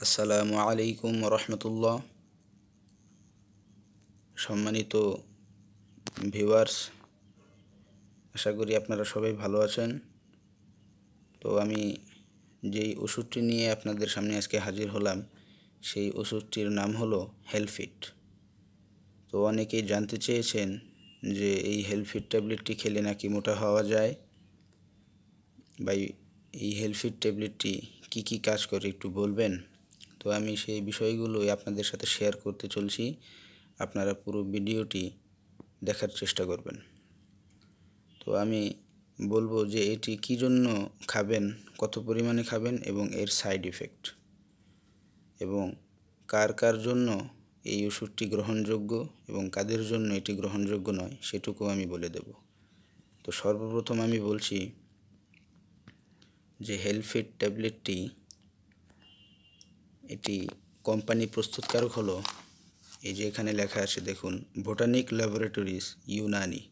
আসসালামু আলাইকুম রহমতুল্লাহ। সম্মানিত ভিউয়ার্স, আশা করি আপনারা সবাই ভালো আছেন। তো আমি যেই ওষুধটি নিয়ে আপনাদের সামনে আজকে হাজির হলাম, সেই ওষুধটির নাম হলো হেলফিট। তো অনেকেই জানতে চেয়েছেন যে এই হেলফিট ট্যাবলেটটি খেলে নাকি মোটা হওয়া যায়, বা এই হেলফিট ট্যাবলেটটি কি কি কাজ করে একটু বলবেন। তো আমি সেই বিষয়গুলোই আপনাদের সাথে শেয়ার করতে চলছি। আপনারা পুরো ভিডিওটি দেখার চেষ্টা করবেন। তো আমি বলবো যে এটি কী জন্য খাবেন, কত পরিমাণে খাবেন এবং এর সাইড ইফেক্ট, এবং কার কার জন্য এই ওষুধটি গ্রহণযোগ্য এবং কাদের জন্য এটি গ্রহণযোগ্য নয় সেটুকু আমি বলে দেব। তো সর্বপ্রথম আমি বলছি যে হেলফিট ট্যাবলেটটি, এটি কোম্পানি প্রস্তুতকারক হলো, এই যে এখানে লেখা আছে দেখুন, বোটানিক ল্যাবরেটরিজ ইউনানি।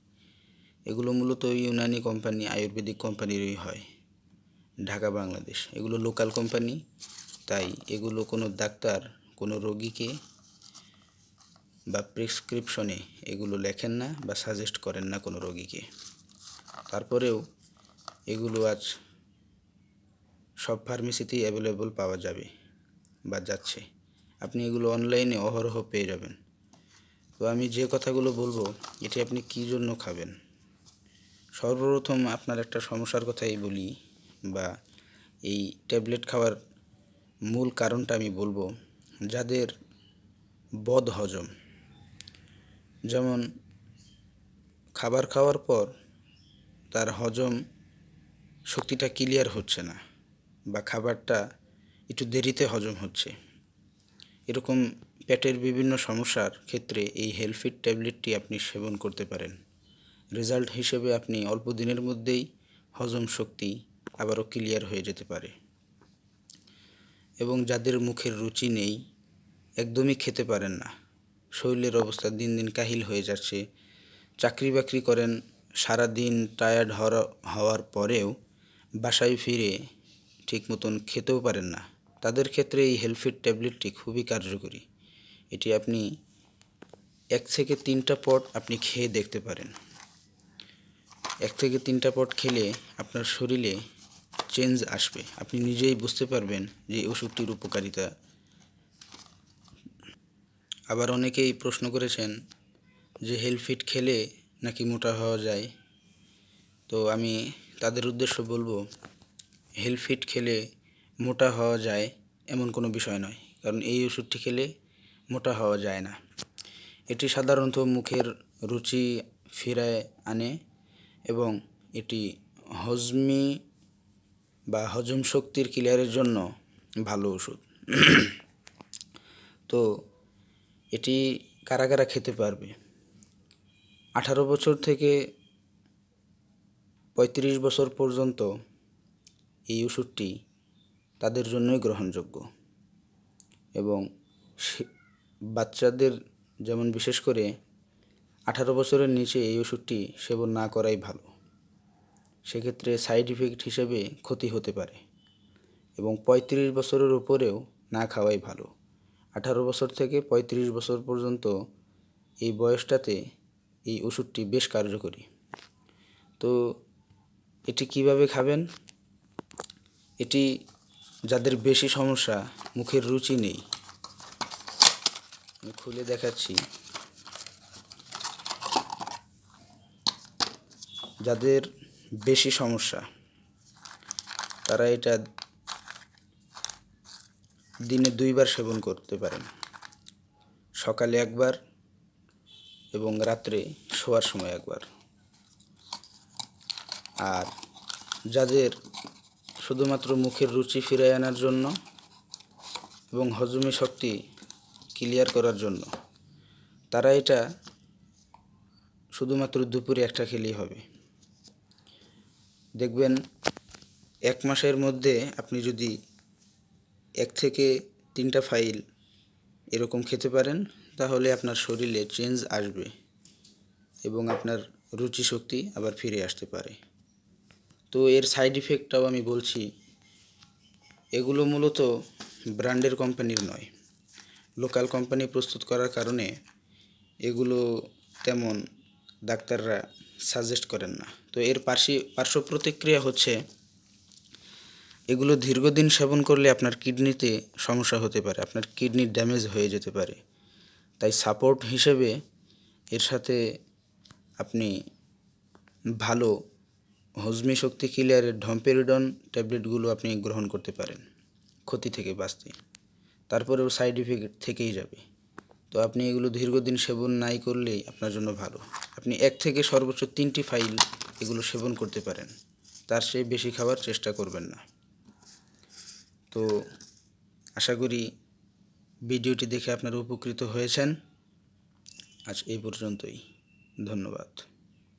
এগুলো মূলত ইউনানি কোম্পানি, আয়ুর্বেদিক কোম্পানিরই হয়, ঢাকা বাংলাদেশ। এগুলো লোকাল কোম্পানি, তাই এগুলো কোনো ডাক্তার কোনো রোগীকে বা প্রেসক্রিপশনে এগুলো লেখেন না বা সাজেস্ট করেন না কোনো রোগীকে। তারপরেও এগুলো আজ সব ফার্মেসিতেই অ্যাভেলেবল পাওয়া যাবে বা যাচ্ছে। আপনি এগুলো অনলাইনে অহরহ পেয়ে যাবেন। তো আমি যে কথাগুলো বলবো, এটি আপনি কী জন্য খাবেন। সর্বপ্রথম আপনার একটা সমস্যার কথাই বলি, বা এই ট্যাবলেট খাওয়ার মূল কারণটা আমি বলবো। যাদের বদ হজম, যেমন খাবার খাওয়ার পর তার হজম শক্তিটা ক্লিয়ার হচ্ছে না, বা খাবারটা একটু দেরিতে হজম হচ্ছে, এরকম পেটের বিভিন্ন সমস্যার ক্ষেত্রে এই হেলফিট ট্যাবলেটটি আপনি সেবন করতে পারেন। রেজাল্ট হিসেবে আপনি অল্প দিনের মধ্যেই হজম শক্তি আবারও ক্লিয়ার হয়ে যেতে পারে। এবং যাদের মুখের রুচি নেই, একদমই খেতে পারেন না, শরীরের অবস্থা দিন দিন কাহিল হয়ে যাচ্ছে, চাকরি বাকরি করেন, সারা দিন টায়ার্ড হওয়ার পরেও বাসায় ফিরে ঠিক মতন খেতেও পারেন না, তাদের ক্ষেত্রে এই হেলফিট ট্যাবলেটটি খুবই কার্যকরী। এটি আপনি 1 থেকে 3টা পট আপনি খেয়ে দেখতে পারেন। 1 থেকে 3টা পট খেলে আপনার শরীরে চেঞ্জ আসবে, আপনি নিজেই বুঝতে পারবেন যে এই ওষুধটির উপকারিতা। আবার অনেকেই প্রশ্ন করেছেন যে হেলফিট খেলে নাকি মোটা হওয়া যায়। তো আমি তাদের উদ্দেশ্য বলবো, হেলফিট খেলে মোটা হওয়া যায় এমন কোনো বিষয় নয়, কারণ এই ওষুধটি খেলে মোটা হওয়া যায় না। এটি সাধারণত মুখের রুচি ফিরায় আনে এবং এটি হজমি বা হজম শক্তির ক্লিয়ারের জন্য ভালো ওষুধ। তো এটি কারা কারা খেতে পারবে? 18 বছর থেকে 35 বছর পর্যন্ত এই ওষুধটি তাদের জন্যই গ্রহণযোগ্য। এবং বাচ্চাদের, যেমন বিশেষ করে 18 বছরের নিচে এই ওষুধটি সেবন না করাই ভালো। সেক্ষেত্রে সাইড ইফেক্ট হিসেবে ক্ষতি হতে পারে। এবং 35 বছরের উপরেও না খাওয়াই ভালো। 18 বছর থেকে 35 বছর পর্যন্ত এই বয়সটাতে এই ওষুধটি বেশ কার্যকরী। তো এটি কিভাবে খাবেন? এটি যাদের বেশি সমস্যা, মুখের রুচি নেই, আমি খুলে দেখাচ্ছি। যাদের বেশি সমস্যা তারা এটা দিনে 2বার সেবন করতে পারেন, সকালে একবার এবং রাত্রে শোয়ার সময় একবার। আর যাদের শুধুমাত্র মুখের রুচি ফিরিয়ে আনার জন্য এবং হজমি শক্তি ক্লিয়ার করার জন্য, তারা এটা শুধুমাত্র দুপুরে একটা খেলেই হবে। দেখবেন 1 মাসের মধ্যে আপনি যদি 1 থেকে 3টা ফাইল এরকম খেতে পারেন, তাহলে আপনার শরীরে চেঞ্জ আসবে এবং আপনার রুচি শক্তি আবার ফিরে আসতে পারে। তো এর সাইড ইফেক্টটাও আমি বলছি। এগুলো মূলত ব্র্যান্ডের কোম্পানির নয়। লোকাল কোম্পানি প্রস্তুত করার কারণে এগুলো তেমন ডাক্তাররা সাজেস্ট করেন না। তো এর পার্শ্ব প্রতিক্রিয়া হচ্ছে এগুলো দীর্ঘদিন সেবন করলে আপনার কিডনিতে সমস্যা হতে পারে, আপনার কিডনির ড্যামেজ হয়ে যেতে পারে। তাই সাপোর্ট হিসেবে এর সাথে আপনি ভালো হজমি শক্তি ক্লিয়ারের ডম্পেরিডন ট্যাবলেটগুলো আপনি গ্রহণ করতে পারেন ক্ষতি থেকে বাঁচতে। তারপরেও সাইড ইফেক্ট থেকেই যাবে। তো আপনি এগুলো দীর্ঘদিন সেবন নাই করলেই আপনার জন্য ভালো। আপনি 1 থেকে সর্বোচ্চ 3টি ফাইল এগুলো সেবন করতে পারেন, তার চেয়ে বেশি খাওয়ার চেষ্টা করবেন না। তো আশা করি ভিডিওটি দেখে আপনারা উপকৃত হয়েছেন। আজ এই পর্যন্তই। ধন্যবাদ।